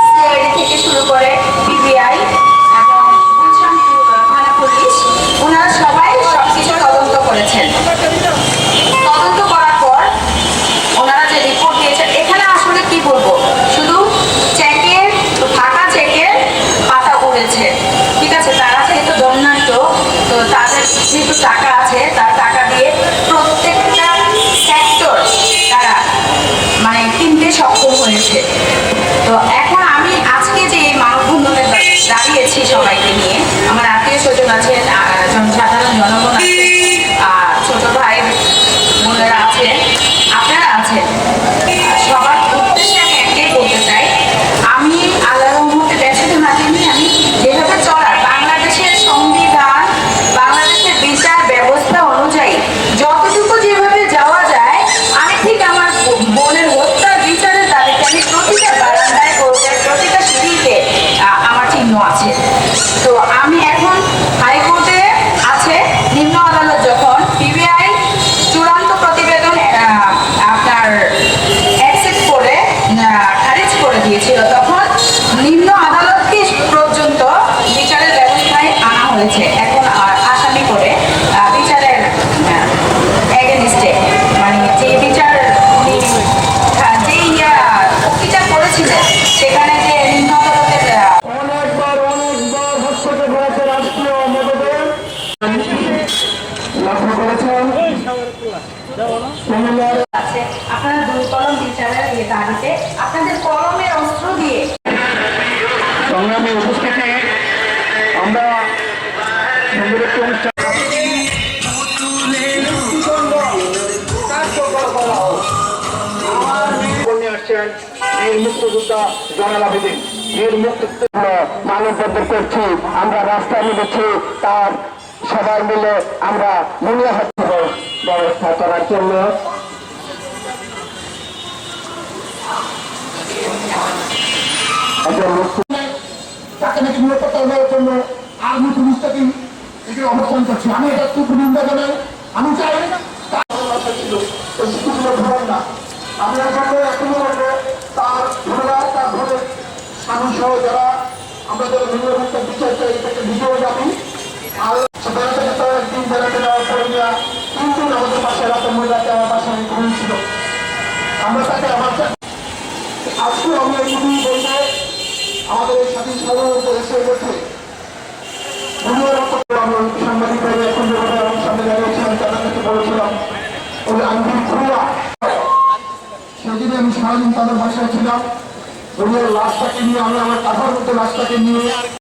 CID থেকে শুরু করে পিবিআই এবং গুলশান থানা পুলিশ, ওনারা সবাই সবকিছু তদন্ত করেছেন। তদন্ত করার পর ওনারা যে রিপোর্ট দিয়েছেন, এখানে আসলে কি বলবো, শুধু চেকের ফাঁকা চেকের পাতা উড়েছে, ঠিক আছে। তারা যেহেতু দণ্ডাঢ্য, তো তাদের যেহেতু টাকা আছে, তার টাকা দিয়ে প্রত্যেকটা সেক্টর তারা মানে কিনতে সক্ষম হয়েছে। তো এখন আমি আজকে যে মানববন্ধনে দাঁড়িয়েছি সবাইকে নিয়ে, আমার আত্মীয় স্বজন আছে, সাধারণ জনগণ আছে, ছোট ভাই বোনেরা আছে, আপনারা আছেন, সবার উদ্দেশ্যে আমি একটাই বলতে চাই, আমি আল্লাহর রহমতে ব্যবসাতে মাঝিনি, আমি যেভাবে চলার বাংলাদেশের সংবিধান, বাংলাদেশের বিচার ব্যবস্থা অনুযায়ী যতটুকু যেভাবে যাওয়া যায়, আমি ঠিক আমার বোনের হত্যার বিচারের দাবিতে আমি প্রতিটা বারান্দায় প্রতিটা সিঁড়িতে আমার চিহ্ন আছে। তো আমি এখন হাইকোর্টে আছে, নিম্ন আদালত যখন পিবিআই চূড়ান্ত প্রতিবেদন আপনার অ্যাকসেপ্ট করে খারিজ করে দিয়েছিল, তখন নিম্ন আদালতকে পর্যন্ত বিচারের ব্যবস্থায় আনা হয়েছে। এখন আসামি করে বিচারের এগেনস্টে, মানে যে বিচার উনি যে বিচার করেছিলেন, সেখানে যে নিম্ন আদালতের অনেকবার হস্তক্ষেপ হয়েছে রাষ্ট্রীয় মদতে লক্ষ্য করেছেন। আছে, আপনারা দুই কলম বিচারের দাবিতে আপনাদের কলমের অস্ত্র দিয়ে সংগ্রামী উপস্থিতি, আমরা একটি অনুষ্ঠান আসছেন বীর মুক্তিযোদ্ধা জয়নাল আবেদিন। বীর মুক্তিযুদ্ধ মানববন্ধন করছি, আমরা রাস্তায় নেমেছি, তার সবাই মিলে আমরা মূল্য ব্যবস্থা করার জন্য তাকে নাকি নিরাপত্তা দেওয়ার জন্য আর্মি পুলিশটাকে এটি অবস্থান করছে। আমি এটা খুব নিন্দা জানাই। আমি চাই না আমরা এখনো তার ধন্যবাদ, তার ধরে মানুষ সহ যারা আমরা যারা নিরাপত্তার বিচার চাই, এটাকে বিজয় যাবি। আর একদিন বেড়াতে যাওয়ার পরে তিন দিন আমাদের পাশে রাতের মহিলাকে আমার বাসায় ঘুমিয়েছিল। আমরা তাকে আমার আজকে আমি এইটুকুই বলবো, আমাদের এই স্বাধীন সাধারণত এসে গেছে আমরা সাংবাদিক এখন আমার সামনে দাঁড়িয়েছিলাম, তাদের কাছে বলেছিলাম ওই আঙ্গুল খুললা। সেদিনে আমি সারাদিন তাদের বাসায় ছিলাম, ওদের লাশটাকে নিয়ে, আমি আমার কাঁথার মধ্যে লাশটাকে নিয়ে